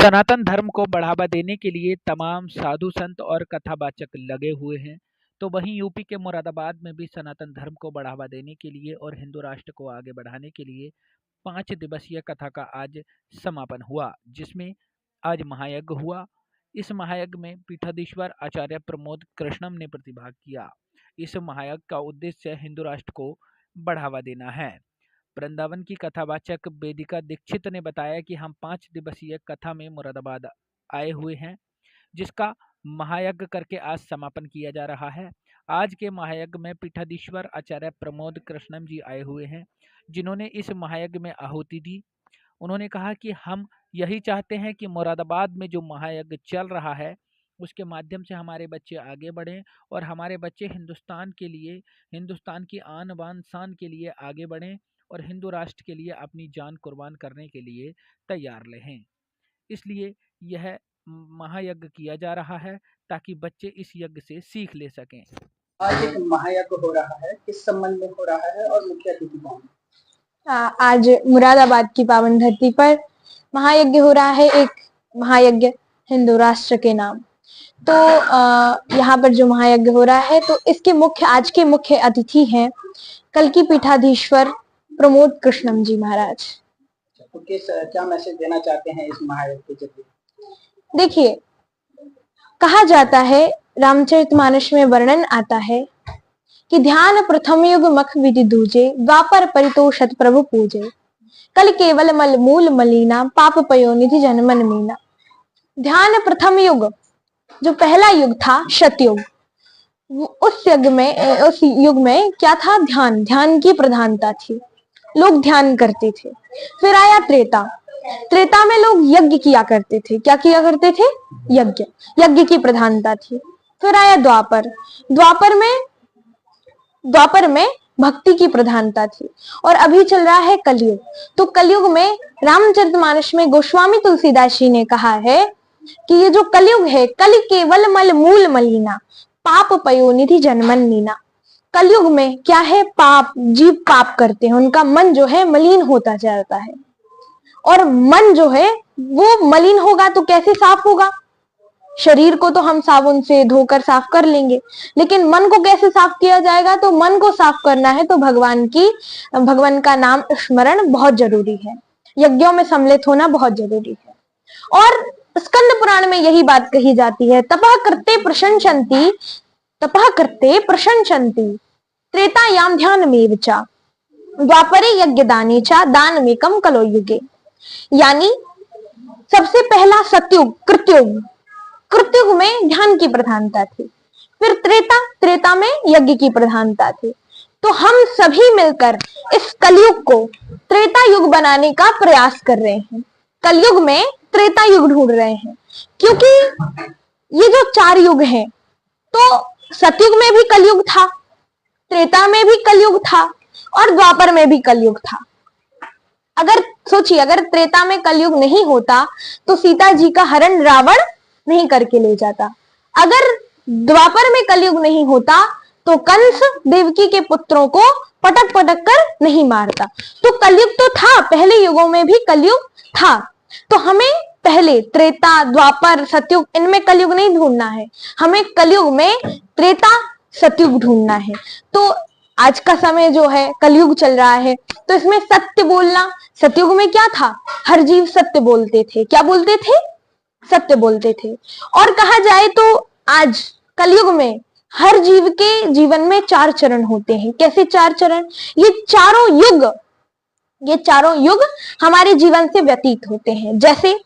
सनातन धर्म को बढ़ावा देने के लिए तमाम साधु संत और कथावाचक लगे हुए हैं। तो वहीं यूपी के मुरादाबाद में भी सनातन धर्म को बढ़ावा देने के लिए और हिंदू राष्ट्र को आगे बढ़ाने के लिए 5 दिवसीय कथा का आज समापन हुआ, जिसमें आज महायज्ञ हुआ। इस महायज्ञ में पीठाधीश्वर आचार्य प्रमोद कृष्णम ने प्रतिभाग किया। इस महायज्ञ का उद्देश्य हिंदू राष्ट्र को बढ़ावा देना है। वृंदावन की कथावाचक वेदिका दीक्षित ने बताया कि हम 5 दिवसीय कथा में मुरादाबाद आए हुए हैं, जिसका महायज्ञ करके आज समापन किया जा रहा है। आज के महायज्ञ में पीठाधीश्वर आचार्य प्रमोद कृष्णम जी आए हुए हैं, जिन्होंने इस महायज्ञ में आहुति दी। उन्होंने कहा कि हम यही चाहते हैं कि मुरादाबाद में जो महायज्ञ चल रहा है उसके माध्यम से हमारे बच्चे आगे बढ़ें और हमारे बच्चे हिंदुस्तान के लिए, हिंदुस्तान की आन बान शान के लिए आगे बढ़ें और हिंदू राष्ट्र के लिए अपनी जान कुर्बान करने के लिए तैयार रहें। इसलिए यह महायज्ञ किया जा रहा है ताकि बच्चे इस यज्ञ से सीख ले सकें। आज एक महायज्ञ हो रहा है, किस संबंध में हो रहा है और मुख्य अतिथि कौन? आज मुरादाबाद की पावन धरती पर महायज्ञ हो रहा है, एक महायज्ञ हिंदू राष्ट्र के नाम। तो यहाँ पर जो महायज्ञ हो रहा है तो इसके आज के मुख्य अतिथि हैं कल की पीठाधीश्वर प्रमोद कृष्णम जी महाराज। तो क्या मैसेज देना चाहते हैं इस महायज्ञ के जरिए? देखिए, कहा जाता है, रामचरितमानस में वर्णन आता है कि ध्यान प्रथम युग मख विधि दूजे, द्वापर परितोषत प्रभु पूजे, कल केवल मल मूल मलीना, पाप पयो निधि जनमन मीना। ध्यान प्रथम युग, जो पहला युग था सतयुग, उस युग में क्या था? ध्यान की प्रधानता थी, लोग ध्यान करते थे। फिर आया त्रेता। त्रेता में लोग यज्ञ किया करते थे। क्या किया करते थे? यज्ञ की प्रधानता थी। फिर आया द्वापर। द्वापर में भक्ति की प्रधानता थी। और अभी चल रहा है कलयुग। तो कलयुग में रामचरितमानस में गोस्वामी तुलसीदास जी ने कहा है कि ये जो कलयुग है, कल केवल मल मूल मलीना, पाप पयो निधि जनमन मीना। कलयुग में क्या है? पाप, जीव पाप करते हैं, उनका मन जो है मलिन होता जाता है। और मन जो है वो मलिन होगा तो कैसे साफ होगा? शरीर को तो हम साबुन से धोकर साफ कर लेंगे, लेकिन मन को कैसे साफ किया जाएगा? तो मन को साफ करना है तो भगवान का नाम स्मरण बहुत जरूरी है, यज्ञों में सम्मिलित होना बहुत जरूरी है। और स्कंद पुराण में यही बात कही जाती है, तपः कृते प्रशंसन्ति त्रेतायाम ध्यानमेव च, द्वापरे यज्ञदाने च दानमेकं कलो युगे। यानी सबसे पहला सतयुग, कृतयुग में ध्यान की प्रधानता थी। फिर त्रेता में यज्ञ की प्रधानता थी। तो हम सभी मिलकर इस कलयुग को त्रेता युग बनाने का प्रयास कर रहे हैं। कलयुग में त्रेता युग ढूंढ रहे हैं, क्योंकि ये जो 4 युग हैं, तो सतयुग में भी कलयुग था, त्रेता में भी कलयुग था और द्वापर में भी कलयुग था। अगर सोचिए, अगर त्रेता में कलयुग नहीं होता तो सीता जी का हरण रावण नहीं करके ले जाता। अगर द्वापर में कलयुग नहीं होता तो कंस देवकी के पुत्रों को पटक कर नहीं मारता। तो कलयुग तो था, पहले युगों में भी कलयुग था। तो हमें पहले त्रेता, द्वापर, सतयुग, इनमें कलयुग नहीं ढूंढना है, हमें कलयुग में त्रेता सतयुग ढूंढना है। तो आज का समय जो है कलयुग चल रहा है, तो इसमें सत्य बोलना, सतयुग में क्या था? हर जीव सत्य बोलते थे। क्या बोलते थे? सत्य बोलते थे। और कहा जाए तो आज कलयुग में हर जीव के जीवन में 4 चरण होते हैं। कैसे 4 चरण? ये चारों युग हमारे जीवन से व्यतीत होते हैं। जैसे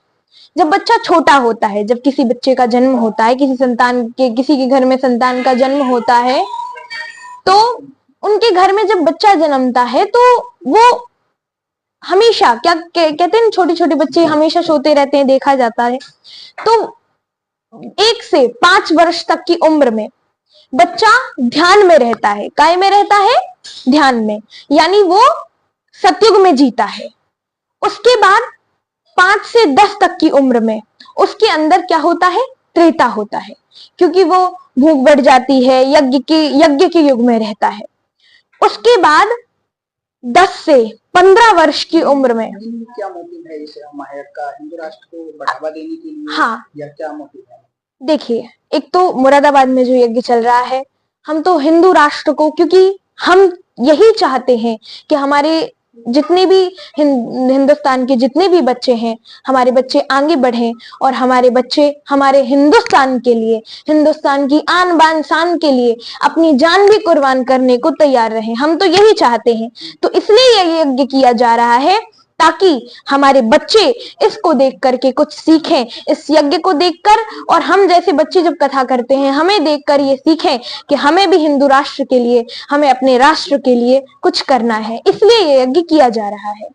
जब बच्चा छोटा होता है, जब किसी बच्चे का जन्म होता है, किसी के घर में संतान का जन्म होता है, तो उनके घर में जब बच्चा जन्मता है तो वो हमेशा, क्या कहते हैं, छोटे बच्चे हमेशा सोते रहते हैं, देखा जाता है। तो 1 से 5 वर्ष तक की उम्र में बच्चा ध्यान में रहता है। काय में रहता है? ध्यान में, यानी वो सतयुग में जीता है। उसके बाद 5 से 10 तक की उम्र में उसके अंदर क्या होता है? त्रेता होता है, क्योंकि वो भूख बढ़ जाती है, यज्ञ के युग में रहता है। उसके बाद 10 से 15 वर्ष की उम्र में। क्या मोटिव है इस महायज्ञ का, हिंदू राष्ट्र को बढ़ावा देने के लिए? हाँ, या क्या मोटिव है? देखिए, एक तो मुरादाबाद में जो यज्ञ चल रहा है, हम तो हिंदू राष्ट्र को, क्योंकि हम यही चाहते हैं कि हमारे जितने भी हिंदुस्तान के जितने भी बच्चे हैं, हमारे बच्चे आगे बढ़ें और हमारे बच्चे हमारे हिंदुस्तान के लिए, हिंदुस्तान की आन बान शान के लिए अपनी जान भी कुर्बान करने को तैयार रहें। हम तो यही चाहते हैं, तो इसलिए ये यज्ञ किया जा रहा है ताकि हमारे बच्चे इसको देख करके कुछ सीखें, इस यज्ञ को देखकर, और हम जैसे बच्चे जब कथा करते हैं हमें देखकर ये सीखें कि हमें भी हिंदू राष्ट्र के लिए, हमें अपने राष्ट्र के लिए कुछ करना है, इसलिए ये यज्ञ किया जा रहा है।